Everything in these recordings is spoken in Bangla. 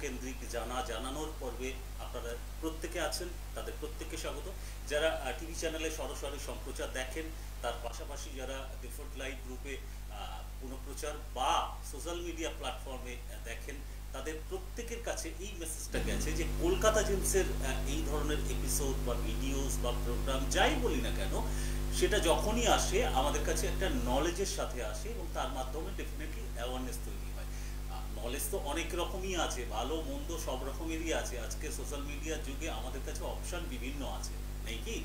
কেন্দ্রিক জানানোর পর্বে আপনারা প্রত্যেকে আছেন, তাদের প্রত্যেককে স্বাগত। যারা টিভি চ্যানেলে সরাসরি সম্প্রচার দেখেন, তার পাশাপাশি যারা ডিফল্ট লাইভ গ্রুপে পুনঃপ্রচার বা সোশ্যাল মিডিয়া প্ল্যাটফর্মে দেখেন, তাদের প্রত্যেকের কাছে এই মেসেজটা গেছে যে কলকাতা জেমসের এই ধরনের এপিসোড বা ভিডিওস বা প্রোগ্রাম যাই বলি না কেন, সেটা যখনই আসে আমাদের কাছে একটা নলেজের সাথে আসে এবং তার মাধ্যমে ডেফিনেটলি অ্যাওয়ারনেস তৈরি হয়। নলেজ তো অনেক রকমই আছে, ভালো মন্দ সব রকমেরই আছে। আজকে সোশ্যাল মিডিয়ার যুগে আমাদের কাছে অপশন বিভিন্ন আছে, নেই কি?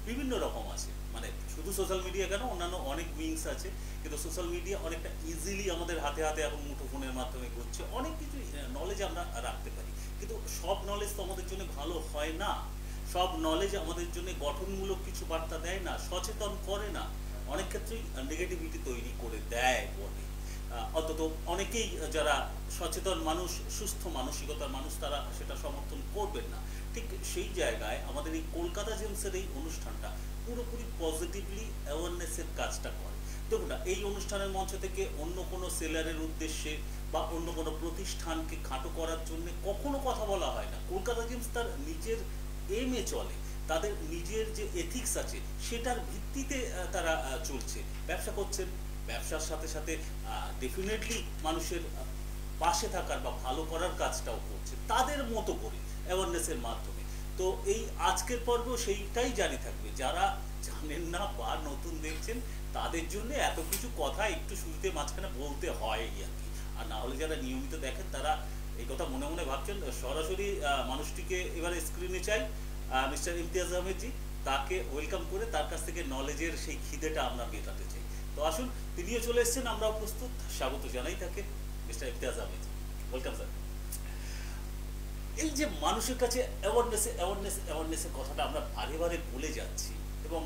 বিভিন্ন রকম আছে, মানে শুধু সোশ্যাল মিডিয়া কেন, অন্যান্য অনেক উইংস আছে, কিন্তু সোশ্যাল মিডিয়া অনেকটা ইজিলি আমাদের হাতে হাতে এখন মুঠোফোনের মাধ্যমে ঘুরছে, অনেক কিছু নলেজ আমরা রাখতে পারি। কিন্তু সব নলেজ তো আমাদের জন্য ভালো হয় না, সব নলেজ আমাদের জন্য গঠনমূলক কিছু বার্তা দেয় না, সচেতন করে না, অনেক ক্ষেত্রেই নেগেটিভিটি তৈরি করে দেয় বলে। অন্তত অনেকেই যারা সচেতন মানুষ, সুস্থ মানসিকতার মানুষ, তারা সেটা সমর্থন করবেন না। ঠিক সেই জায়গায় আমাদের এই কলকাতা জেমসের এই অনুষ্ঠানটা পুরোপুরি পজিটিভলি অ্যাওয়ারনেসের কাজটা করে। দেখুন না, এই অনুষ্ঠানের মঞ্চ থেকে অন্য কোনো সেলারের উদ্দেশ্যে বা অন্য কোনো প্রতিষ্ঠানকে খাটো করার জন্য কখনো কথা বলা হয় না। কলকাতা জেমস তার নিজের এমে চলে, তাদের নিজের যে এথিক্স আছে সেটার ভিত্তিতে তারা চলছে, ব্যবসা করছেন। ব্যবসার সাথে সাথে ডেফিনেটলি মানুষের পাশে থাকার বা ভালো করার কাজটাও করছে তাদের মতো করে অ্যাওয়ারনেসের মাধ্যমে। তো এই আজকের পর্ব সেইটাই জারি থাকবে। যারা জানেন না বা নতুন দেখছেন, তাদের জন্য এত কিছু কথা একটু শুরুতে মাঝখানে বলতে হয় আর কি। আর না হলে যারা নিয়মিত দেখেন, তারা এই কথা মনে মনে ভাবছেন। সরাসরি মানুষটিকে এবারে স্ক্রিনে চাই, মিস্টার ইমতিয়াজ আহমেদজি। তাকে ওয়েলকাম করে তার কাছ থেকে নলেজের সেই খিদেটা আমরা মেটাতে চাই। তো আসুন, তিনিও চলে এসেছেন, আমরাও প্রস্তুত। স্বাগত জানাই তাকে, mister Imtiaz Ahmed. Welcome sir. এই যে মানুষের কাছে অ্যাওয়ারনেসের কথাটা আমরা বারে বারে বলে যাচ্ছি, এবং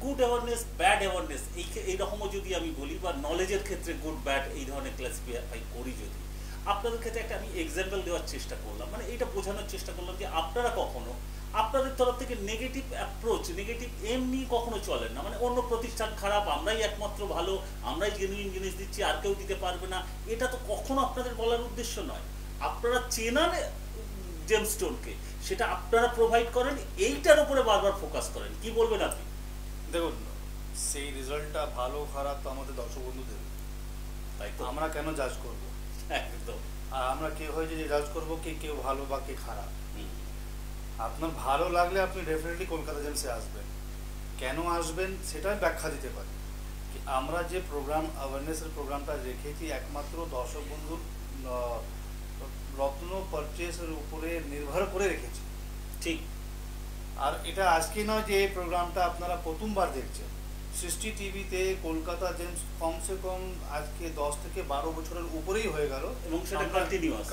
গুড অ্যাওয়ারনেস, ব্যাড অ্যাওয়ারনেস এইরকমও যদি আমি বলি, বা নলেজের ক্ষেত্রে গুড ব্যাড এই ধরনের ক্লাসিফাই করি, যদি আপনাদের ক্ষেত্রে একটা আমি এক্সাম্পল দেওয়ার চেষ্টা করলাম, মানে এইটা বোঝানোর চেষ্টা করলাম যে আপনারা কখনো আপনাদের তরফ থেকে নেগেটিভ অ্যাপ্রোচ, নেগেটিভ এম নিয়ে কখনো চলেন না। মানে অন্য প্রতিষ্ঠান খারাপ, আমরাই একমাত্র ভালো, আমরাই জেনুইন জিনিস দিচ্ছি, আর কেউ দিতে পারবে না, এটা তো কখনো আপনাদের বলার উদ্দেশ্য নয়। আপনারা চেনান জেমস্টোনকে, সেটা আপনারা প্রোভাইড করেন, এইটার উপরে বারবার ফোকাস করেন। কি বলবেন আপনি? দেখুন, সেই রেজাল্টটা ভালো খারাপ তো আমাদের দর্শক বন্ধু দেবে, তাই তো আমরা কেন জাজ করবো? একদম। আর আমরা কে হয়েছে যে জাজ করবো কে কেউ ভালো বা কে খারাপ? আপনার ভালো লাগলে আপনি ডেফিনেটলি কলকাতা জেমসে আসবেন। কেন আসবেন সেটা ব্যাখ্যা দিতে পারি। আমরা যে প্রোগ্রাম, অ্যাওয়ারনেসের প্রোগ্রামটা রেখেছি, একমাত্র দর্শক বন্ধুর রত্ন পারচেসের উপরে নির্ভর করে রেখেছি। ঠিক। আর এটা আজকে নয় যে এই প্রোগ্রামটা আপনারা প্রথমবার দেখছেন। সৃষ্টি টিভিতে কলকাতা জেমস কমসে কম আজকে 10 থেকে 12 বছরের উপরেই হয়ে গেল, এবং সেটা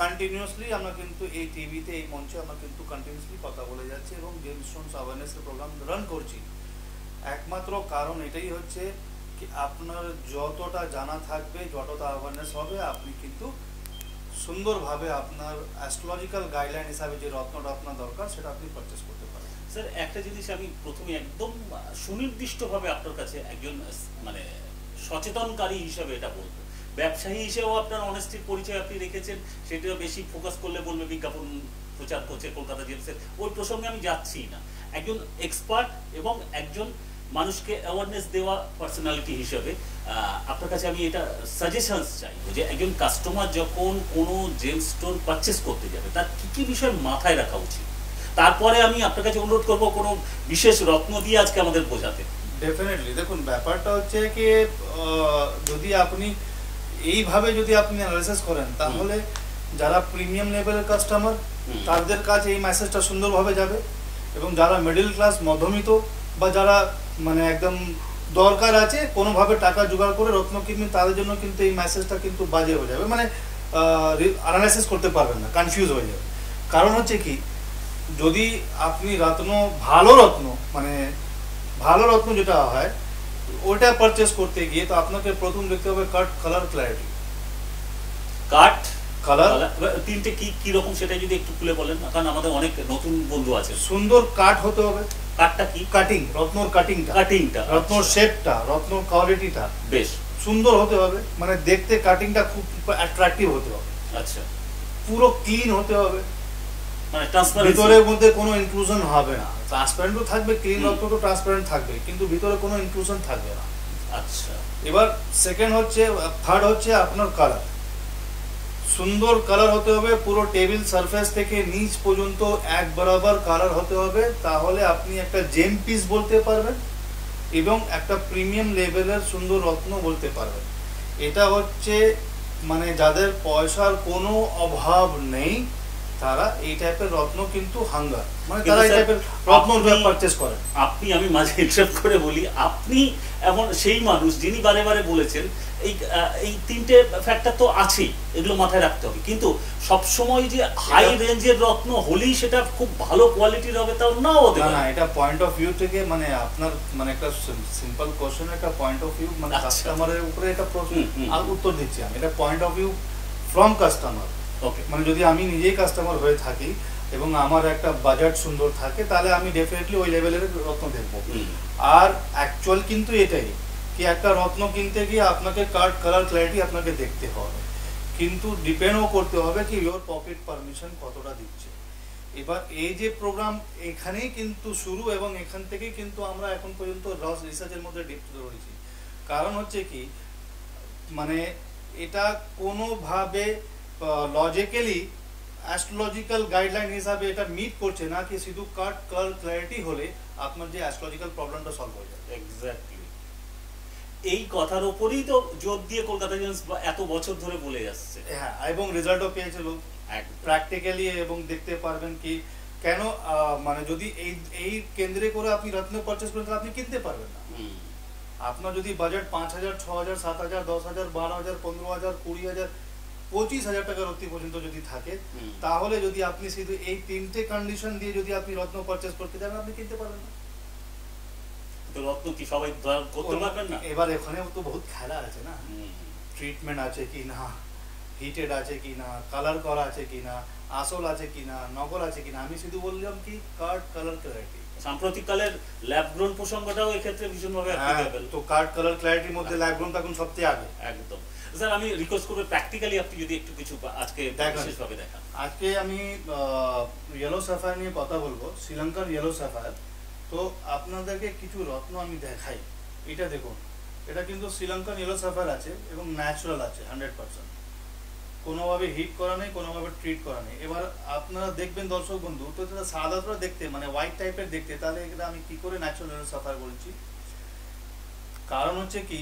কন্টিনিউয়াসলি আমরা কিন্তু এই টিভিতে, এই মঞ্চে আমরা কিন্তু কন্টিনিউয়াসলি কথা বলে যাচ্ছি এবং জেমস্টোনস অ্যাওয়ারনেসের প্রোগ্রাম রান করছি। একমাত্র কারণ এটাই হচ্ছে কি, আপনার যতটা জানা থাকবে, যতটা অ্যাওয়ারনেস হবে, আপনি কিন্তু সুন্দরভাবে আপনার অ্যাস্ট্রোলজিক্যাল গাইডলাইন হিসাবে যে রত্নটা আপনার দরকার সেটা আপনি পারচেস করতে পারেন। স্যার, একটা জিনিস আমি প্রথমে একদম সুনির্দিষ্টভাবে আপনার কাছে একজন মানে সচেতনকারী হিসাবে এটা বলবো। ব্যবসায়ী হিসেবেও আপনার অনেস্টির পরিচয় আপনি রেখেছেন, সেটা বেশি ফোকাস করলে বলবে বিজ্ঞাপন প্রচার করছে কলকাতা জেমসের, ওই প্রসঙ্গে আমি যাচ্ছি না। একজন এক্সপার্ট এবং একজন মানুষকে অ্যাওয়ারনেস দেওয়া পার্সোনালিটি হিসেবে আপনার কাছে আমি এটা সাজেশনস চাই যে একজন কাস্টমার যখন কোনো জেমস্টোন পারচেস করতে যাবে, তার কী কী বিষয় মাথায় রাখা উচিত। তারপরে আমি আপনার কাছে অনুরোধ করবো কোনো বিশেষ রত্ন দিয়ে আজকে আমাদের বোঝাতে। ডেফিনেটলি। দেখুন, ব্যাপারটা হচ্ছে কি, যদি আপনি এইভাবে যদি আপনি অ্যানালাইসিস করেন, তাহলে যারা প্রিমিয়াম লেভেলের কাস্টমার, তাদের কাছে এই মেসেজটা সুন্দরভাবে যাবে, এবং যারা মিডল ক্লাস, মধ্যবিত্ত, বা যারা মানে একদম দরকার আছে কোনোভাবে টাকা জোগাড় করে রত্ন কিনবেন, তাদের জন্য কিন্তু এই মেসেজটা কিন্তু বাজে হয়ে যাবে, মানে অ্যানালাইসিস করতে পারবেন না, কনফিউজ হয়ে যাবে। কারণ হচ্ছে কি, যদি আপনি ভালো রত্ন যেটা হয় ওটা পারচেস করতে গিয়ে, তো আপনাকে প্রথম দেখতে হবে কালার ক্ল্যারিটি। কালার তিনটে কি রকম সেটা যদি একটু খুলে বলেন, কারণ আমাদের অনেক নতুন বন্ধু আছে। সুন্দর কাট হতে হবে। কাটটা কি? কাটিং, রত্নর কাটিংটা, রত্নর শেপটা, রত্নর কোয়ালিটিটা বেশ সুন্দর হতে হবে, মানে দেখতে কাটিংটা খুব অ্যাট্রাকটিভ হতে হবে। আচ্ছা। পুরো ক্লিন হতে হবে, মানে ট্রান্সপারেন্সি, ভিতরের মধ্যে কোনো ইনক্লুশন হবে না। ট্রান্সপারেন্টও থাকবে, ক্লিন রত্ন তো ট্রান্সপারেন্ট থাকবে, কিন্তু ভিতরে কোনো ইনক্লুশন থাকবে না। আচ্ছা, এবার সেকেন্ড হচ্ছে, থার্ড হচ্ছে আপনার কালার, সুন্দর কালার হতে হবে, পুরো টেবিল সারফেস থেকে নিচ পর্যন্ত এক বরাবর কালার হতে হবে, তাহলে আপনি একটা জেম পিস বলতে পারবেন এবং একটা প্রিমিয়াম লেভেলের সুন্দর রত্ন বলতে পারবেন। এটা হচ্ছে মানে যাদের পয়সার কোনো অভাব নেই তারা এই টাইপের রত্ন কিন্তু হাঙ্গার, মানে তারা এই টাইপের রত্ন পারচেজ করেন। আপনি, আমি মাঝে ইন্টারাপ্ট করে বলি, আপনি এমন সেই মানুষ যিনি বারে বারে বলেছেন এই তিনটে ফ্যাক্টর তো আছেই, এগুলো মাথায় রাখতে হবে, কিন্তু সবসময় যে হাই রেঞ্জের রত্ন হলেই সেটা খুব ভালো কোয়ালিটির হবে তাও নাও হতে পারে। না, এটা পয়েন্ট অফ ভিউ থেকে, মানে আপনার মানে একটা সিম্পল কোশ্চেন, একটা পয়েন্ট অফ ভিউ, মানে কাস্টমারের উপরে একটা প্রশ্ন আর উত্তর দিচ্ছি আমি, এটা point of view from customer. Okay, মানে যদি আমি নিজেই কাস্টমার হয়ে থাকি এবং আমার একটা বাজেট সুন্দর থাকে, তাহলে আমি ডেফিনেটলি ওই লেভেলের রত্ন দেখবো। আর অ্যাকচুয়াল কিন্তু এটাই কি একটা রত্ন কিনতে গিয়ে আপনাকে কালার ক্ল্যারিটি আপনাকে দেখতে হবে, কিন্তু ডিপেন্ডও করতে হবে কি ইওর পকেট পারমিশন কতটা দিচ্ছে। এবার এই যে প্রোগ্রাম এখানেই কিন্তু শুরু, এবং এখান থেকেই কিন্তু আমরা এখন পর্যন্ত রিসার্চের মধ্যে ডিপতে রয়েছি। কারণ হচ্ছে কি, মানে এটা কোনোভাবে লজিক্যালি অ্যাস্ট্রোলজিক্যাল গাইডলাইন হিসাবে এটা মিট করছে না কি শুধু কালার ক্ল্যারিটি হলে আপনার যে অ্যাস্ট্রোলজিক্যাল প্রবলেমটা সলভ হয়ে যাবে। এক্স্যাক্টলি, এই কথার উপরেই তো জোর দিয়ে কলকাতা জেমস এত বছর ধরে বলে যাচ্ছে। হ্যাঁ, এবং রেজাল্টও পেয়েছিল প্র্যাকটিক্যালি, এবং দেখতে পারবেন কি কেন মানে যদি এই কেন্দ্রে করে আপনি রত্ন পারচেজ করেন তাহলে আপনি কিনতে পারবেন না। আপনার যদি বাজেট 5,000, 6,000, 7,000, 10,000, 12,000, 15,000, 20,000, 25,000 টাকার অতি পর্যন্ত যদি থাকে, তাহলে যদি আপনি শুধু এই তিনটে কন্ডিশন দিয়ে যদি আপনি রত্ন পারচেজ করতে যান, আপনি কিনতে পারবেন না। তো রত্ন কি সবাই করতে পারবেন না? এবার এখানে তো বহুত খেলা আছে না, ট্রিটমেন্ট আছে কি না, হিটেড আছে কি না, কালার করা আছে কি না, আসল আছে কি না, নকল আছে কি না। আমি শুধু বললাম কি কালার ক্ল্যারিটি। সাম্প্রতিককালের ল্যাব গ্রোন প্রসঙ্গটাও এক্ষেত্রে ভীষণভাবে অ্যাপ্লিকেবল। তো কালার ক্ল্যারিটির মধ্যে ল্যাব গ্রোন তখন সবচেয়ে আগে। একদম স্যার, আমি রিকোয়েস্ট করব প্র্যাকটিক্যালি আপনি যদি একটু কিছু আজকে বিশেষভাবে দেখান। আজকে আমি ইয়েলো স্যাফায়ার নিয়ে কথা বলবো, শ্রীলঙ্কার ইয়েলো স্যাফায়ার। তো আপনাদেরকে কিছু রত্ন আমি দেখাই। এটা দেখুন, এটা কিন্তু শ্রীলঙ্কান ইয়েলো স্যাফায়ার আছে এবং ন্যাচারাল আছে 100%, কোনোভাবে হিট করা নেই, কোনোভাবে ট্রিট করা নেই। এবার আপনারা দেখবেন দর্শক বন্ধু, তো এটা সাদাটা দেখতে মানে হোয়াইট টাইপের দেখতে, তাহলে এটা আমি কি করে ন্যাচারাল ইয়েলো স্যাফায়ার বলছি? কারণ হচ্ছে কি,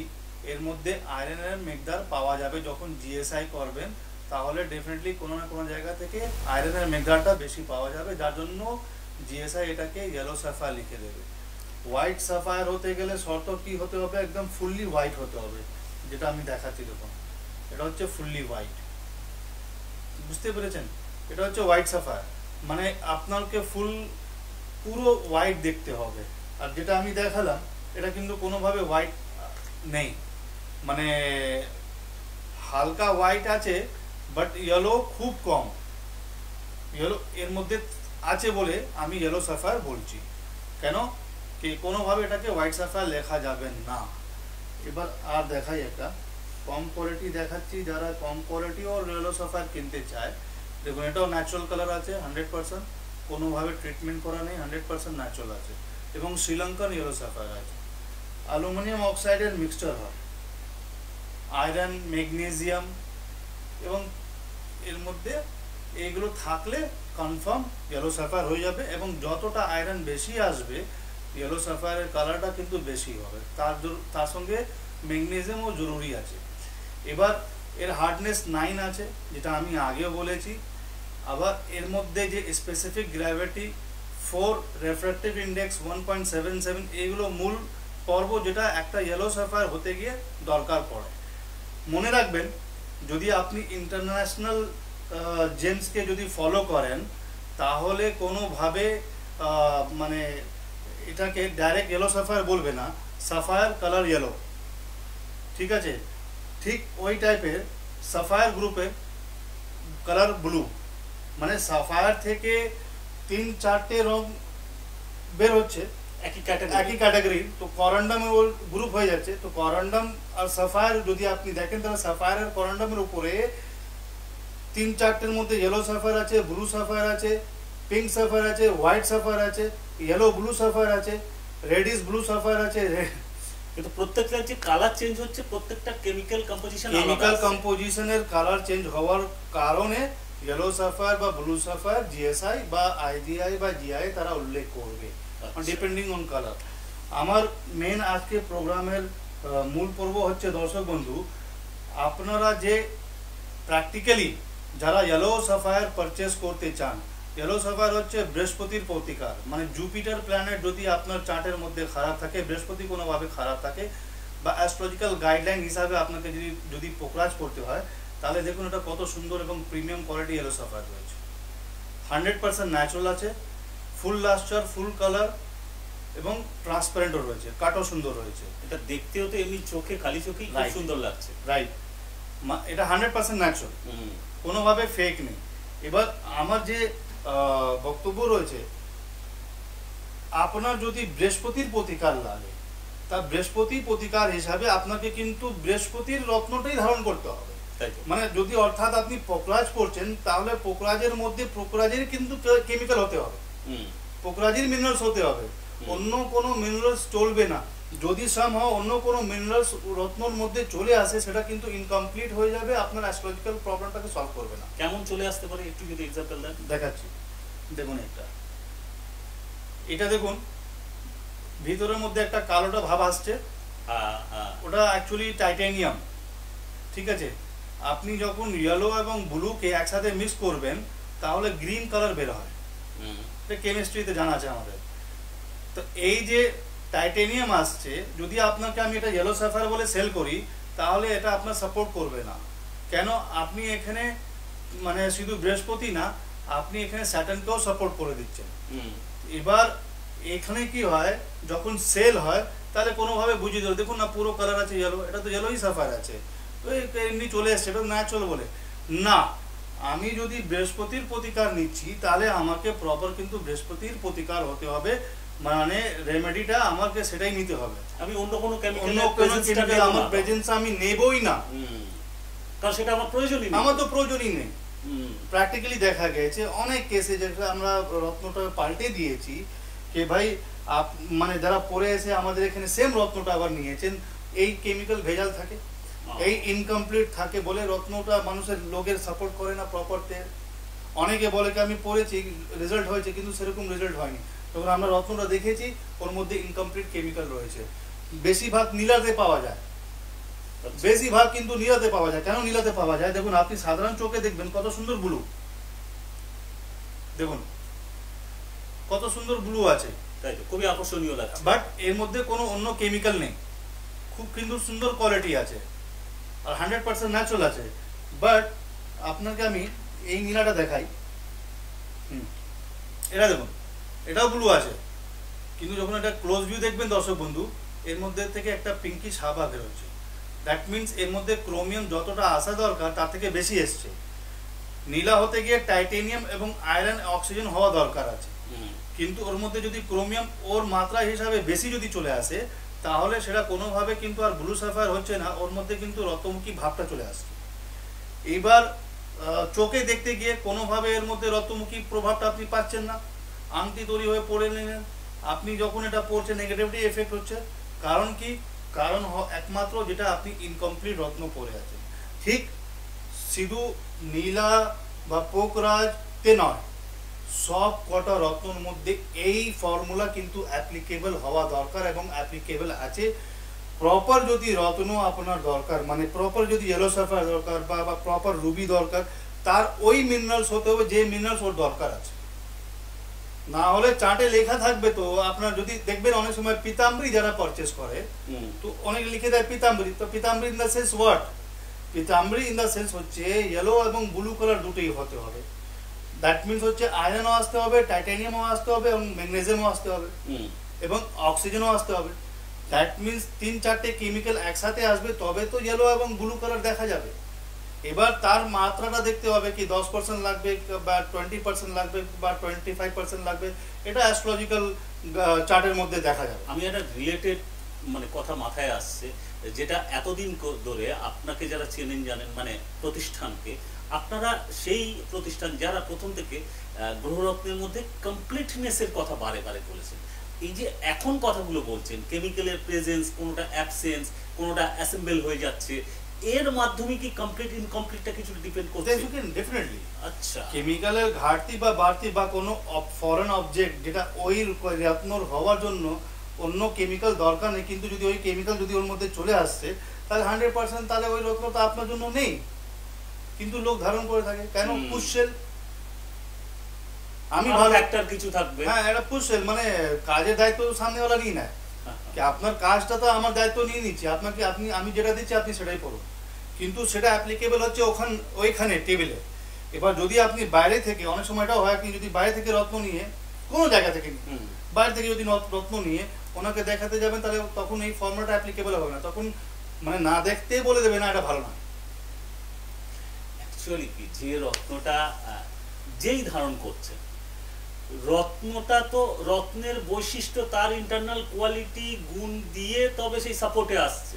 এর মধ্যে আয়রনের মেঘদার পাওয়া যাবে। যখন জিএসআই করবেন তাহলে ডেফিনেটলি কোনো না কোনো জায়গা থেকে আয়রনের মেঘদারটা বেশি পাওয়া যাবে, যার জন্য জিএসআই এটাকে ইয়েলো স্যাফায়ার লিখে দেবে। হোয়াইট স্যাফায়ার হতে গেলে শর্ত কি হতে হবে? একদম ফুললি হোয়াইট হতে হবে, যেটা আমি দেখাচ্ছি দেখুন, এটা হচ্ছে ফুললি হোয়াইট। বুঝতে পেরেছেন? এটা হচ্ছে হোয়াইট স্যাফায়ার, মানে আপনাকে পুরো হোয়াইট দেখতে হবে। আর যেটা আমি দেখালাম এটা কিন্তু কোনোভাবে হোয়াইট নেই, মানে হালকা হোয়াইট আছে বাট ইয়েলো খুব কম। ইয়েলো এর মধ্যে আছে বলে আমি ইয়েলো স্যাফায়ার বলছি। কেন কি কোনোভাবে এটাকে হোয়াইট স্যাফায়ার লেখা যাবে না। এবার আর দেখাই একটা কম কোয়ালিটি দেখাচ্ছি, যারা কম কোয়ালিটি ও ইয়েলো স্যাফায়ার কিনতে চায়। দেখুন, এটাও ন্যাচারাল কালার আছে 100%, কোনোভাবে ট্রিটমেন্ট করা নেই, 100% ন্যাচারাল আছে, এবং শ্রীলঙ্কান ইয়েলো স্যাফায়ার আছে। অ্যালুমিনিয়াম অক্সাইডের মিক্সচার হয়, আয়রন, ম্যাগনেসিয়াম, এবং এর মধ্যে এইগুলো থাকলে কনফার্ম ইয়েলো স্যাফায়ার হয়ে যাবে। এবং যতটা আয়রন বেশি আসবে ইয়েলো স্যাফায়ারের কালারটা কিন্তু বেশি হবে, তার সঙ্গে ম্যাগনেসিয়ামও জরুরি আছে। এবার এর হার্ডনেস 9 আছে, যেটা আমি আগেও বলেছি। আবার এর মধ্যে যে স্পেসিফিক গ্র্যাভিটি 4, রেফ্র্যাক্টিভ ইন্ডেক্স 1.77, এগুলো মূল পর্ব যেটা একটা ইয়েলো স্যাফায়ার হতে গিয়ে দরকার পড়ে। মনে রাখবেন, যদি আপনি ইন্টারন্যাশনাল জেমসকে যদি ফলো করেন তাহলে কোনোভাবে মানে এটাকে ডাইরেক্ট ইয়েলো সাফায়ার বলবে না, সাফায়ার কালার ইয়েলো, ঠিক আছে? ঠিক ওই টাইপের সাফায়ার গ্রুপের কালার ব্লু, মানে সাফায়ার থেকে 3-4টে রং বের হচ্ছে একই ক্যাটাগরি, তো করন্ডামের গ্রুপ হয়ে যাচ্ছে। তো করন্ডাম আর সাফায়ার যদি আপনি দেখেন তাহলে সাফায়ার আর করন্ডামের উপরে 3-4টের মধ্যে ইয়েলো সাফায়ার আছে, ব্লু সাফায়ার আছে, পিঙ্ক সাফায়ার আছে, হোয়াইট সাফায়ার আছে, ইয়েলো ব্লু সাফায়ার আছে, রেডিশ ব্লু সাফায়ার আছে। কিন্তু প্রত্যেকটা যে কালার চেঞ্জ হচ্ছে, প্রত্যেকটা কেমিক্যাল কম্পোজিশন কেমিক্যাল কম্পোজিশনের কালার চেঞ্জ হওয়ার কারণে ইয়েলো সাফায়ার বা ব্লু সাফায়ার জিএসআই বা আইজিআই বা জিআই তারা উল্লেখ করবে ডিপেন্ডিং অন কালার। আমার মেন আজকে প্রোগ্রামের মূল পর্ব হচ্ছে দর্শক বন্ধু, আপনারা যে প্র্যাকটিক্যালি যারা ইয়েলো সাফায়ার পারচেস করতে চান, ইয়েলো সাফায়ার হচ্ছে বৃহস্পতির প্রতিকার, মানে জুপিটার প্ল্যানেট যদি আপনার চার্টের মধ্যে খারাপ থাকে, বৃহস্পতি কোনোভাবে খারাপ থাকে, বা অ্যাস্ট্রোলজিক্যাল গাইডলাইন হিসাবে আপনাকে যদি পোকরাজ করতে হয়, তাহলে দেখুন এটা কত সুন্দর এবং প্রিমিয়াম কোয়ালিটি ইয়েলো সাফায়ার রয়েছে। 100% ন্যাচারাল আছে, ফুল লাস্টার, ফুল কালার এবং ট্রান্সপারেন্টও রয়েছে, কাটও সুন্দর রয়েছে। এটা দেখতেও তো এমনি চোখে, খালি চোখেই খুব সুন্দর লাগছে। রাইট, এটা 100% ন্যাচারাল, কোনোভাবে ফেক নেই। এবার আমার যে বক্তব্য রয়েছে, আপনার যদি বৃহস্পতির প্রতিকার লাগে, তা বৃহস্পতির প্রতিকার হিসাবে আপনাকে কিন্তু বৃহস্পতির রত্নটাই ধারণ করতে হবে। মানে যদি অর্থাৎ আপনি পোকরাজ করছেন, তাহলে পোকরাজের মধ্যে পোকরাজের কিন্তু কেমিক্যাল হতে হবে, পোকরাজের মিনারেলস হতে হবে, অন্য কোনো মিনারেলস চলবে না। যদি সামহাও অন্য কোনো মিনারেলস রত্নর মধ্যে চলে আসে, সেটা কিন্তু ইনকমপ্লিট হয়ে যাবে, আপনার অ্যাস্ট্রোলজিক্যাল প্রবলেমটাকে সলভ করবে না। কেমন চলে আসতে পারে একটু যদি এক্সাম্পল দেন। দেখাচ্ছি, দেখুন এটা দেখুন, ভিতরের মধ্যে একটা কালোটা ভাব আসছে, ওটা অ্যাকচুয়ালি টাইটানিয়াম, ঠিক আছে। আপনি যখন ইয়েলো এবং ব্লুকে একসাথে মিক্স করবেন, তাহলে গ্রিন কালার বের হয়, এটা কেমিস্ট্রিতে জানা আছে আমাদের। তো এই যে টাইটানিয়াম আসছে, যদি আপনাকে আমি এটা ইয়েলো সাফায়ার বলে সেল করি, তাহলে এটা আপনার সাপোর্ট করবে না। কেন? আপনি এখানে মানে শুধু বৃহস্পতি না, আপনি এখানে স্যাটার্নকেও সাপোর্ট করে দিচ্ছেন। এবার এখানে কি হয়, যখন সেল হয়, তাহলে কোনোভাবে বুঝিয়ে দেবে, দেখুন না পুরো কালার আছে ইয়েলো, এটা তো ইয়েলোই সাফায়ার আছে, তো এমনি চলে এসছে, এটা ন্যাচারাল বলে না। আমি যদি বৃহস্পতির প্রতিকার নিচ্ছি, তাহলে আমাকে প্রপার কিন্তু বৃহস্পতির প্রতিকার হতে হবে, মানে রেমেডিটা আমাকে সেটাই নিতে হবে। আমি অন্য কোনো কেমিক্যাল আমার প্রেজেন্স আমি নেবই না, কারণ সেটা আমার প্রয়োজনই নেই, আমার তো প্রয়োজনই নেই। প্র্যাকটিক্যালি দেখা গেছে অনেক কেসে, যেটা আমরা রত্নটা পাল্টে দিয়েছি, যে ভাই মানে যারা পরে এসে আমাদের এখানে সেম রত্নটা আবার নিয়েছেন, এই কেমিক্যাল ভেজাল থাকে, এই ইনকমপ্লিট থাকে বলে রত্নটা মানুষের লোকের সাপোর্ট করে না প্রপার। অনেকে বলে কি আমি পড়েছি, রেজাল্ট হয়েছে, কিন্তু সেরকম রেজাল্ট হয়নি। তখন আমরা রত্নটা দেখেছি, ওর মধ্যে ইনকমপ্লিট কেমিক্যাল রয়েছে। বেশিরভাগ নীলাতে পাওয়া যায়, বেশিরভাগ কিন্তু নীলাতে পাওয়া যায়। কেন নীলাতে পাওয়া যায়? দেখুন, আপনি সাধারণ চোখে দেখবেন কত সুন্দর ব্লু, দেখুন কত সুন্দর ব্লু আছে, তাই তো খুবই আকর্ষণীয় লাগছে, বাট এর মধ্যে কোনো অন্য কেমিক্যাল নেই, খুব কিন্তু সুন্দর কোয়ালিটি আছে আর 100% ন্যাচারাল আছে। বাট আপনাকে আমি এই নীলাটা দেখাই, এটা দেখুন, এটাও ব্লু আছে, কিন্তু যখন এটা ক্লোজ ভিউ দেখবেন দর্শক বন্ধু, এর মধ্যে থেকে একটা পিঙ্কি সাবা বেরোচ্ছে। দ্যাট মিনস এর মধ্যে ক্রোমিয়াম যতটা আসা দরকার তার থেকে বেশি এসছে। নীলা হতে গিয়ে টাইটেনিয়াম এবং আয়রন অক্সিজেন হওয়া দরকার আছে, কিন্তু ওর মধ্যে যদি ক্রোমিয়াম ওর মাত্রা হিসাবে বেশি যদি চলে আসে, তাহলে সেটা কোনোভাবে কিন্তু আর ব্লু সাফায়ার হচ্ছে না, ওর মধ্যে কিন্তু রক্তমুখী ভাবটা চলে আসছে। এবার চোখে দেখতে গিয়ে কোনোভাবে এর মধ্যে রক্তমুখী প্রভাবটা আপনি পাচ্ছেন না, আংটি তৈরি হয়ে পড়ে নিলেন, আপনি যখন এটা পড়ছে নেগেটিভিটি এফেক্ট হচ্ছে। কারণ কি? কারণ একমাত্র যেটা আপনি ইনকমপ্লিট রত্ন পড়ে আছেন। ঠিক শুধু নীলা বা পোকরাজ তে নয়, সব কটা রত্নর মধ্যে এই ফর্মুলা কিন্তু অ্যাপ্লিকেবল হওয়া দরকার এবং অ্যাপ্লিকেবল আছে। প্রপার যদি রত্ন আপনার দরকার, মানে প্রপার যদি ইয়েলো সাফায়ার দরকার বা প্রপার রুবি দরকার, তার ওই মিনারেলস হতে হবে যে মিনারেলস ওর দরকার আছে। না হলে চার্টে লেখা থাকবে, তো আপনার যদি দেখবেন অনেক সময় পিতাম্বরী যারা পারচেস করে, তো অনেক লিখে দেয় পিতাম্বরী, তো পিতাম্বরী ইন দ্য সেন্স হোয়াট? পিতাম্বরী ইন দ্য সেন্স হচ্ছে ইয়েলো এবং ব্লু কালার দুটোই হতে হবে। দ্যাট মিনস হচ্ছে আয়রনও আসতে হবে, টাইটানিয়ামও আসতে হবে এবং ম্যাগনেসিয়ামও আসতে হবে এবং অক্সিজেনও আসতে হবে। দ্যাট মিনস 3-4টে কেমিক্যাল একসাথে আসবে, তবে তো ইয়েলো এবং ব্লু কালার দেখা যাবে। এবার তার মাত্রাটা দেখতে হবে, কি 10% লাগবে বা 20% লাগবে বা 25% লাগবে, এটা অ্যাস্ট্রোলজিক্যাল চার্টের মধ্যে দেখা যাবে। আমি একটা রিলেটেড মানে কথা মাথায় আসছে, যেটা এতদিন ধরে আপনাকে যারা চেনেন জানেন, মানে প্রতিষ্ঠানকে, আপনারা সেই প্রতিষ্ঠান যারা প্রথম থেকে গ্রহরত্নের মধ্যে কমপ্লিটনেসের কথা বারে বারে বলেছেন। এই যে এখন কথাগুলো বলছেন, কেমিক্যালের প্রেজেন্স, কোনোটা অ্যাবসেন্স, কোনোটা অ্যাসেম্বল হয়ে যাচ্ছে, এর মাধ্যমে কি কমপ্লিট ইনকমপ্লিটটা কিছু ডিপেন্ড করছে? ডেফিনেটলি। আচ্ছা, কেমিক্যালের ঘাটতি বা বাড়তি বা কোনো ফরেন অবজেক্ট যেটা ওই রত্নর হওয়ার জন্য অন্য কেমিক্যাল দরকার নেই, কিন্তু যদি ওই কেমিক্যাল যদি ওর মধ্যে চলে আসছে তাহলে 100% তাহলে ওই রত্নটা আপনার জন্য নেই, কিন্তু লোক ধারণ করে থাকে কেন? পুষসেল। আমি ভালো একটা কিছু থাকবে, হ্যাঁ, এটা পুষসেল, মানে কাজের দায়িত্ব সামনেওয়ালা নিয়ে নেয় কি আপনার কাজটা তো আমার দায়িত্ব নিয়ে নিচ্ছি, আপনাকে আমি যেটা দিচ্ছি আপনি সেটাই করুন, কিন্তু সেটা অ্যাপ্লিকেবল হচ্ছে ওইখানে টেবিলে। এবার যদি আপনি বাইরে থেকে, অনেক সময় এটাও হয়, আপনি যদি বাইরে থেকে রত্ন নিয়ে, কোনো জায়গা থেকে বাইরে থেকে যদি রত্ন নিয়ে ওনাকে দেখাতে যাবেন, তাহলে তখন এই ফর্মুলাটা অ্যাপ্লিকেবল হবে না, তখন মানে না দেখতেই বলে দেবে না এটা ভালো না। অ্যাকচুয়ালি কি, যে রত্নটা যেই ধারণ করছে, রত্নটা তো রত্নের বৈশিষ্ট্য, তার ইন্টারনাল কোয়ালিটি গুণ দিয়ে তবে সেই সাপোর্টে আসছে।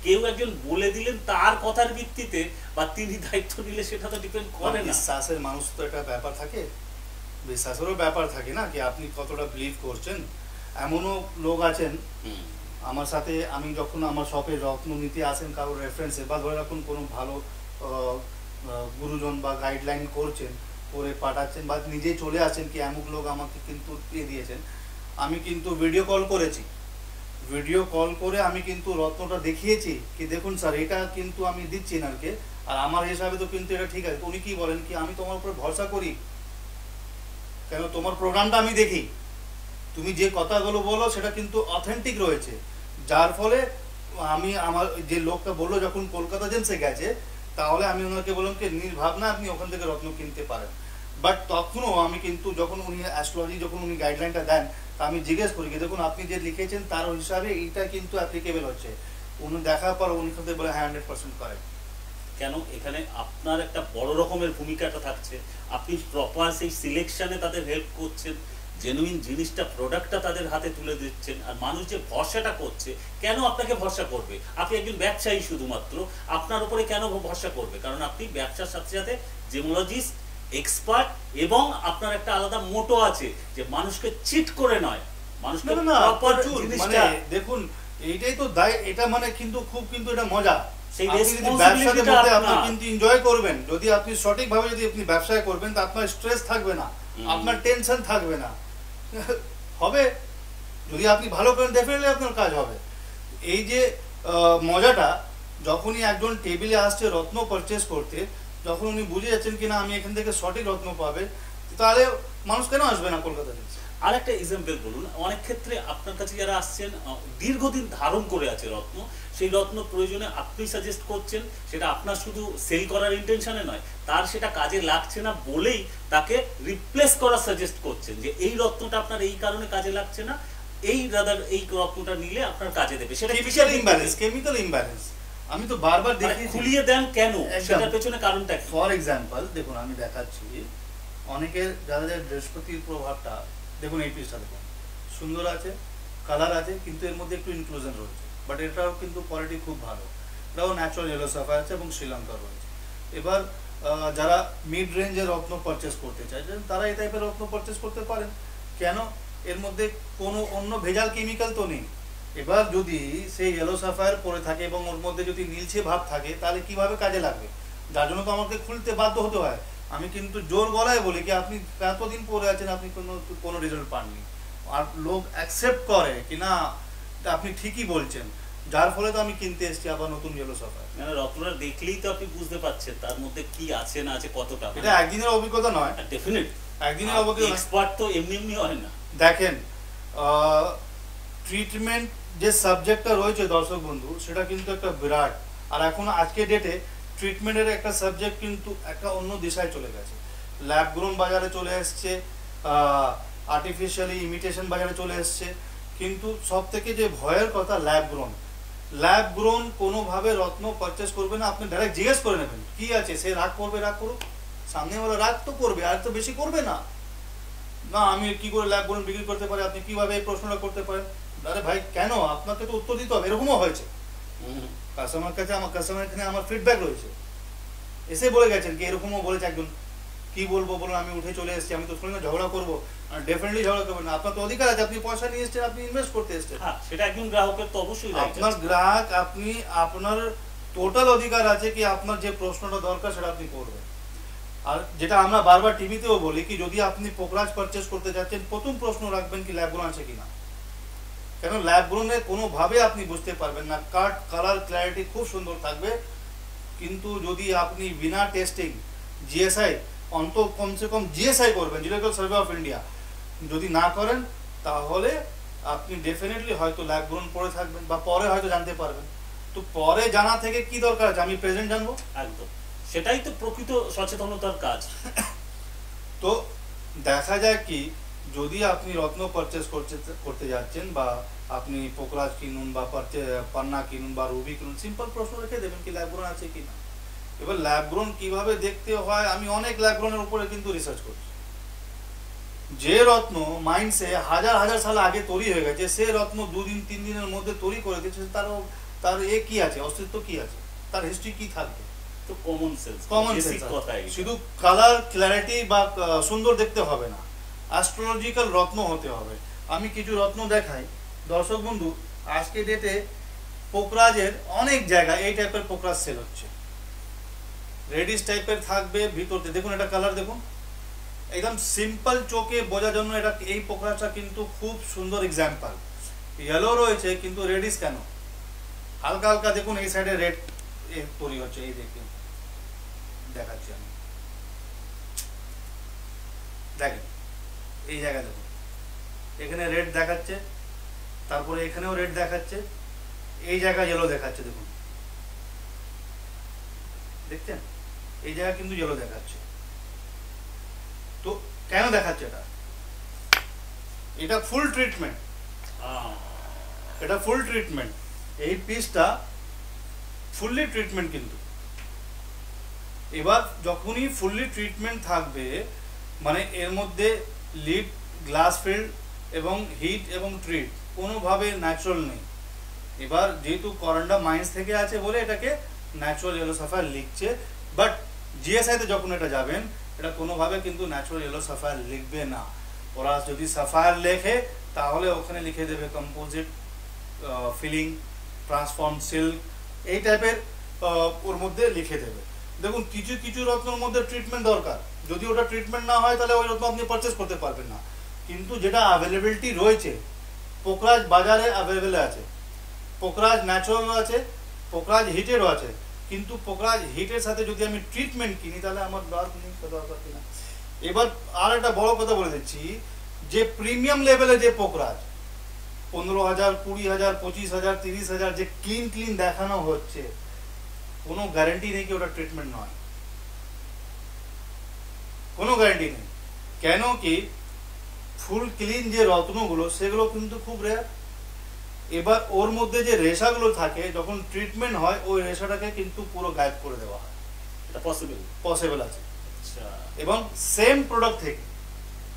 কেউ একজন বলে দিলেন তার কথার ভিত্তিতে বা তিনি দায়িত্ব নিলে সেটা তো ডিপেন্ড করে না। বিশ্বাসের মানুষ তো একটা ব্যাপার থাকে, বিশ্বাসেরও ব্যাপার থাকে না, কি আপনি কতটা বিলিভ করছেন। এমনও লোক আছেন আমার সাথে, আমি যখন আমার শপে রত্ন নিতে আসেন কারোর রেফারেন্সে, বা ধরে রাখুন কোনো ভালো গুরুজন বা গাইডলাইন করছেন, করে পাঠাচ্ছেন, বা নিজেই চলে আসেন কি এমন লোক আমাকে কিন্তু দিয়ে দিয়েছেন, আমি কিন্তু ভিডিও কল করেছি, ভিডিও কল করে আমি কিন্তু রত্নটা দেখিয়েছি কি দেখুন স্যার এটা কিন্তু আমি দিচ্ছি নারকে, আর আমার হিসাবে তো কিন্তু এটা ঠিক আছে। উনি কি বলেন কি আমি তোমার উপরে ভরসা করি, কেন তোমার প্রোগ্রামটা আমি দেখি, তুমি যে কথাগুলো বলো সেটা কিন্তু অথেন্টিক রয়েছে, যার ফলে আমি আমার যে লোকটা বললো যখন কলকাতা জেন্সে গেছে, তাহলে আমি ওনাকে বললাম কি নির্ভাবনা আপনি ওখান থেকে রত্ন কিনতে পারেন। বাট তখনও আমি কিন্তু যখন উনি অ্যাস্ট্রোলজি যখন উনি গাইডলাইনটা দেন, তা আমি জিজ্ঞেস করি কি দেখুন আপনি যে লিখেছেন তার হিসাবে এইটা কিন্তু অ্যাপ্লিকেবল হচ্ছে, উনি দেখার পর উনি কিন্তু বলে হ্যাঁ 100% কারেক্ট। কেন এখানে আপনার একটা বড় রকমের ভূমিকাটা থাকছে, আপনি প্রপার সেই সিলেকশনে তাদের হেল্প করছেন, জেনুইন জিনিসটা প্রোডাক্টটা তাদের হাতে তুলে দিচ্ছেন, আর মানুষ যে ভরসাটা করছে, কেন আপনাকে ভরসা করবে? আপনি একজন ব্যবসায়ী, শুধুমাত্র আপনার উপরে কেন ভরসা করবে? কারণ আপনি ব্যবসার সাথে সাথে জেমোলজিস্ট, এক্সপার্ট, এবং আপনার একটা আলাদা মোটো আছে যে মানুষকে চিট করে নয়, মানুষকে প্রপার জিনিসটা। দেখুন এইটাই তো দায়, এটা মানে কিন্তু খুব কিন্তু এটা মজা, সেই ব্যবসার মধ্যে আপনি কিন্তু এনজয় করবেন, যদি আপনি সঠিকভাবে যদি আপনি ব্যবসায় করবেন তা আপনার স্ট্রেস থাকবে না, আপনার টেনশন থাকবে না, হবে যদি আপনি ভালো করেন ডেফিনেটলি আপনার কাজ হবে। এই যে মজাটা যখনই একজন টেবিলে আসছে রত্ন পারচেস করতে, যখন উনি বুঝে যাচ্ছেন কিনা আমি এখান থেকে সঠিক রত্ন পাবে, তাহলে মানুষ কেন আসবে না কলকাতা থেকে? আর একটা এক্সাম্পল বলুন, অনেক ক্ষেত্রে আপনার কাছে যারা আসছেন দীর্ঘদিন ধারণ করে আছে রত্ন, সেই রত্ন প্রয়োজনে আপনি সাজেস্ট করছেন, সেটা আপনার শুধু সেল করার ইন্টেনশনে নয়, তার সেটা কাজে লাগছে না বলেই তাকে রিপ্লেস করার সাজেস্ট করছেন, যে এই রত্নটা আপনার এই কারণে কাজে লাগছে না, এই রাদার এই রত্নটা নিলে আপনার কাজে দেবে। সেটা কেমিক্যাল ইমব্যালেন্স আমি তো বারবার দেখি, খুলিয়ে দেন কেন, সেটার পেছনে কারণটা কি? ফর এক্সাম্পল দেখুন আমি দেখাচ্ছি, অনেকের যাদের বৃহস্পতির প্রভাবটা দেখুন, এই পিসটা দেখুন সুন্দর আছে, কালার আছে, কিন্তু এর মধ্যে একটু ইনক্লুশন রয়েছে, বাট এটাও কিন্তু কোয়ালিটি খুব ভালো, এটাও ন্যাচারাল ইয়েলো সাফায়ার আছে এবং শ্রীলঙ্কা রয়েছে। এবার যারা মিড রেঞ্জের রত্ন পারচেস করতে চাইছেন তারা এই টাইপের রত্ন পারচেস করতে পারেন, কেন এর মধ্যে কোনো অন্য ভেজাল কেমিক্যাল তো নেই। এবার যদি সেই ইয়েলো সাফায়ার পরে থাকে এবং ওর মধ্যে যদি নীলচে ভাব থাকে, তাহলে কিভাবে কাজে লাগবে? যার জন্য তো আমাকে খুলতে বাধ্য হতে হয়। আমি কিন্তু জোর গলায় বলি কি আপনি এতদিন পরে আছেন, আপনি কোনো রেজাল্ট পাননি, আর লোক অ্যাকসেপ্ট করে কি না আপনি ঠিকই বলছেন, যার ফলে তো আমি কিনতে এসেছি আবার নতুন ইয়েলো সাফায়ার। মানে রত্নটা দেখলেই তো আপনি বুঝতে পারছেন তার মধ্যে কি আছে না আছে, কতটা। এটা একদিনের অভিজ্ঞতা নয়, ডেফিনেট একদিনের অভিজ্ঞতা, এক্সপার্ট তো এমনি এমনি হয় না। দেখেন ট্রিটমেন্ট যে সাবজেক্টটা রয়েছে দর্শক বন্ধু, সেটা কিন্তু একটা বিরাট, আর এখন আজকে ডেটে ট্রিটমেন্টের একটা সাবজেক্ট কিন্তু একটা অন্য দিশায় চলে গেছে। ল্যাব গ্রোন বাজারে চলে এসছে, আর্টিফিশিয়ালি ইমিটেশন বাজারে চলে এসছে, কিন্তু সব থেকে যে ভয়ের কথা ল্যাব গ্রোন কোনোভাবে রত্ন পারচেস করবে না, আপনি ডাইরেক্ট জিজ্ঞেস করে নেবেন কি আছে, সে রাগ করবে, রাগ করুক, সামনেওয়ালা রাগ তো করবে, আর তো বেশি করবে না। না আমি কি করে ল্যাব গ্রোন বিক্রি করতে পারি, আপনি কিভাবে এই প্রশ্নটা করতে পারেন? আরে ভাই কেন, আপনাকে তো উত্তর দিতে হবে, এরকমও হয়েছে কাস্টমার কাছে, আমার কাস্টমার এখানে আমার ফিডব্যাক রয়েছে, এসে বলে গেছেন কি এরকমও বলেছে একজন, কি বলবো বলুন, আমি উঠে চলে এসেছি, আমি তো শুনি না ঝগড়া করবো, ডেফিনেটলি ঝগড়া করবেন না, আপনার তো অধিকার আছে, আপনি পয়সা নিয়ে এসেছেন, আপনি ইনভেস্ট করতে এসেছেন, হ্যাঁ সেটা একজন গ্রাহকের তো অবশ্যই right আপনার আছে। গ্রাহক, আপনি আপনার টোটাল অধিকার আছে কি আপনার যে প্রশ্নটা দরকার সেটা আপনি করবেন। আর যেটা আমরা বারবার টিভিতেও বলি কি যদি আপনি পোকরাজ পারচেস করতে যাচ্ছেন প্রথম প্রশ্ন রাখবেন কি ল্যাব গ্রোন আছে কিনা, কেন ল্যাব গ্রোনে কোনোভাবে আপনি বুঝতে পারবেন না, কাট কালার ক্ল্যারিটি খুব সুন্দর থাকবে, কিন্তু যদি আপনি বিনা টেস্টিং জিএসআই কমসে কম জিএসআই করবেন, জিওলজিক্যাল সার্ভে অফ ইন্ডিয়া যদি না করেন তাহলে আপনি ডেফিনেটলি হয়তো ল্যাব গ্রোন পড়ে থাকবেন বা পরে হয়তো জানতে পারবেন। তো পরে জানা থেকে কি দরকার আছে, আমি প্রেজেন্ট জানবো। একদম, সেটাই তো প্রকৃত সচেতনতার কাজ। তো দেখা যায় কি যদি আপনি রত্ন পারচেস করতে যাচ্ছেন বা আপনি পোকরাজ কিনুন বা পান্না কিনুন বা রুবি কিনুন, সিম্পল প্রশ্ন রেখে দেবেন কি ল্যাব গ্রোন আছে কিনা। এবার ল্যাব গ্রোন কিভাবে দেখতে হয়, আমি অনেক ল্যাব গ্রোনের উপরে কিন্তু রিসার্চ করছি। যে রত্ন মাইন্ডসে হাজার হাজার সাল আগে তৈরি হয়ে গেছে, সে রত্ন 2-3 দিনের মধ্যে তৈরি করে দিচ্ছে, তার কি আছে, অস্তিত্ব কি আছে, তার হিস্ট্রি কি থাকবে। তো কমন সেন্স কথা, শুধু কালার ক্ল্যারিটি বা সুন্দর দেখতে হবে না, অ্যাস্ট্রোলজিক্যাল রত্ন হতে হবে। আমি কিছু রত্ন দেখাই দর্শক বন্ধু, আজকে ডেটে পোকরাজের অনেক জায়গায় এই টাইপের পোকরাজ সেল হচ্ছে, রেডিশ টাইপের থাকবে ভিতরতে, দেখুন এটা কালার দেখুন, একদম সিম্পল চোখে বোঝার জন্য এটা, এই পোকরাজটা কিন্তু খুব সুন্দর এক্সাম্পল। ইয়েলো রয়েছে কিন্তু রেডিশ কেন, হালকা হালকা দেখুন এই সাইডে রেড তৈরি হচ্ছে, এই দেখুন দেখাচ্ছি আমি, দেখেন এই জায়গায় দেখুন এখানে রেড দেখাচ্ছে, তারপরে এখানেও রেড দেখাচ্ছে, এই জায়গায় ইয়েলো দেখাচ্ছে, দেখুন দেখছেন এই জায়গা কিন্তু ইয়েলো দেখাচ্ছে। তো কেন দেখাচ্ছে এটা ফুল ট্রিটমেন্ট, এটা ফুল ট্রিটমেন্ট, এই পিসটা ফুললি ট্রিটমেন্ট কিন্তু। এবার যখনই ফুললি ট্রিটমেন্ট থাকবে মানে এর মধ্যে লিড গ্লাস ফিল্ড এবং হিট এবং ট্রিট কোনোভাবে ন্যাচারাল নেই। এবার যেহেতু করন্ডা মাইন্স থেকে আছে বলে এটাকে ন্যাচারাল ইয়েলো সাফায়ার লিখছে, বাট জিএসআইতে যখন এটা যাবেন এটা কোনোভাবে কিন্তু ন্যাচারাল ইয়েলো সাফায়ার লিখবে না। ওরা যদি সাফায়ার লেখে তাহলে ওখানে লিখে দেবে কম্পোজিট, ফিলিং, ট্রান্সফর্ম সিল্ক, এই টাইপের ওর মধ্যে লিখে দেবে। দেখুন কিছু কিছু রত্নের মধ্যে ট্রিটমেন্ট দরকার, যদি ওটা ট্রিটমেন্ট না হয় তাহলে ওই রত্ন আপনি পারচেস করতে পারবেন না। কিন্তু যেটা অ্যাভেলেবিলিটি রয়েছে, পোকরাজ বাজারে অ্যাভেলেবেল আছে, পোকরাজ ন্যাচারাল আছে, পোকরাজ হিটেরও আছে, কিন্তু পোকরাজ হিটের সাথে যদি আমি ট্রিটমেন্ট কিনি তাহলে আমার দরকার কিনা। এবার আর একটা বড় কথা বলে দিচ্ছি, যে প্রিমিয়াম লেভেলে যে পোকরাজ 15,000, 20,000, 25,000, 30,000 যে ক্লিন দেখানো হচ্ছে, কোনো গ্যারান্টি নেই কি ওটা ট্রিটমেন্ট নয়, কোনো গ্যারান্টি নেই। কেন কি ফুল ক্লিন যে রত্নগুলো সেগুলো কিন্তু খুব রেয়ার। এবার ওর মধ্যে যে রেশাগুলো থাকে যখন ট্রিটমেন্ট হয় ওই রেশাটাকে কিন্তু পুরো গায়েব করে দেওয়া হয়, এটা পসিবল আছে। এবং সেম প্রোডাক্ট থেকে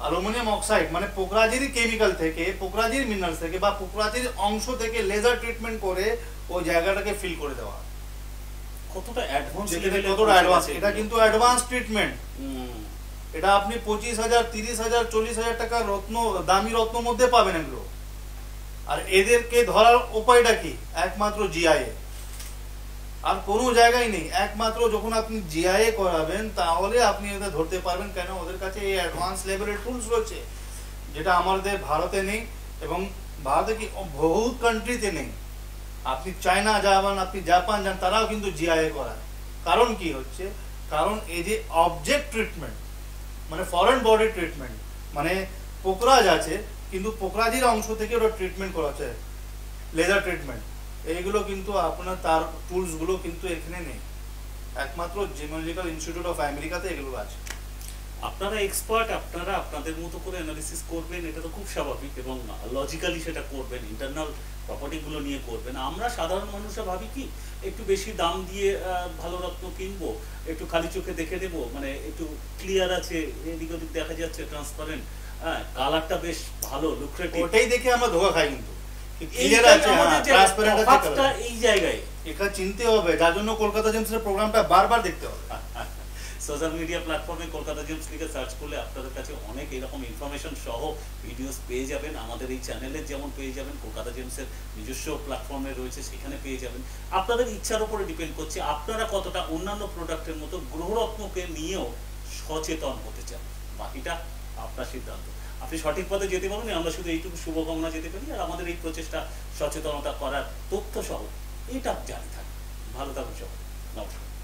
অ্যালুমিনিয়াম অক্সাইড মানে পোকরাজেরই কেমিক্যাল থেকে, পোকরাজের মিনারেলস থেকে বা পোকরাজের অংশ থেকে লেজার ট্রিটমেন্ট করে ওই জায়গাটাকে ফিল করে দেওয়া হয়। কতটা অ্যাডভান্স লেভেলে, কতটা অ্যাডভান্স, এটা কিন্তু অ্যাডভান্স ট্রিটমেন্ট। এটা আপনি 25,000, 30,000, 40,000 টাকার রত্ন, দামি রত্ন মধ্যে পাবেন এগুলো। আর এদেরকে ধরার উপায়টা কি, একমাত্র জিআইএ, আর কোনো জায়গায় নেই। একমাত্র যখন আপনি জিআইএ করাবেন তাহলে আপনি এদের ধরতে পারবেন, কেন ওদের কাছে এই অ্যাডভান্স লেভেলের টুলস রয়েছে যেটা আমাদের ভারতে নেই, এবং ভারতে কি বহুত কান্ট্রিতে নেই। আপনি চায়না যাবেন, আপনি জাপান যান, তারাও কিন্তু জিআইএ করায়। কারণ কি হচ্ছে, কারণ এই যে অবজেক্ট ট্রিটমেন্ট মানে ফরেন বডি ট্রিটমেন্ট, মানে পোকরাজ আছে কিন্তু পোকরাজের অংশ থেকে ওটা ট্রিটমেন্ট করা হচ্ছে, লেজার ট্রিটমেন্ট, এইগুলো কিন্তু আপনার তার টুলস গুলো কিন্তু এখানে নেই, একমাত্র জিওলজিক্যাল ইনস্টিটিউট অফ আমেরিকাতে এগুলো আছে। আপনারা এক্সপার্ট, আপনারা আপনাদের মতো করে অ্যানালিসিস করবেন, এটা তো খুব স্বাভাবিক, এবং লজিক্যালি সেটা করবেন, ইন্টারনাল প্রপার্টি গুলো নিয়ে করবেন। আমরা সাধারণ মানুষরা ভাবি কি একটু বেশি দাম দিয়ে ভালো রত্ন কিনবো, একটু খালি চোখে দেখে নেবো, মানে একটু ক্লিয়ার আছে, এদিক ওদিক দেখা যাচ্ছে ট্রান্সপারেন্ট, হ্যাঁ কালারটা বেশ ভালো লুক্রেটিভ, ওটাই দেখে আমরা ধোঁকা খাই। কিন্তু ক্লিয়ার আছে, ট্রান্সপারেন্ট আছে, এই জায়গায় এটা চিনতে হবে, যার জন্য কলকাতা জেমসের প্রোগ্রামটা বারবার দেখতে হবে। সোশ্যাল মিডিয়া প্ল্যাটফর্মে কলকাতা জেমস লিখে সার্চ করলে আপনাদের কাছে অনেক এরকম ইনফরমেশন সহ ভিডিওস পেয়ে যাবেন। আমাদের এই চ্যানেলে যেমন পেয়ে যাবেন, কলকাতা জেমসের নিজস্ব প্ল্যাটফর্মে রয়েছে, সেখানে পেয়ে যাবেন। আপনাদের ইচ্ছার উপরে ডিপেন্ড করছে আপনারা কতটা অন্যান্য প্রোডাক্টের মতো গ্রহরত্নকে নিয়েও সচেতন হতে চান। বাকিটা আপনার সিদ্ধান্ত। আপনি সঠিক পথে যেতে পারবেন, আমরা শুধু এইটুকু শুভকামনা যেতে পারি। আর আমাদের এই প্রচেষ্টা সচেতনতা করার তথ্য সহ এটা জানি থাকবে। ভালো থাকুন সবাই, নমস্কার।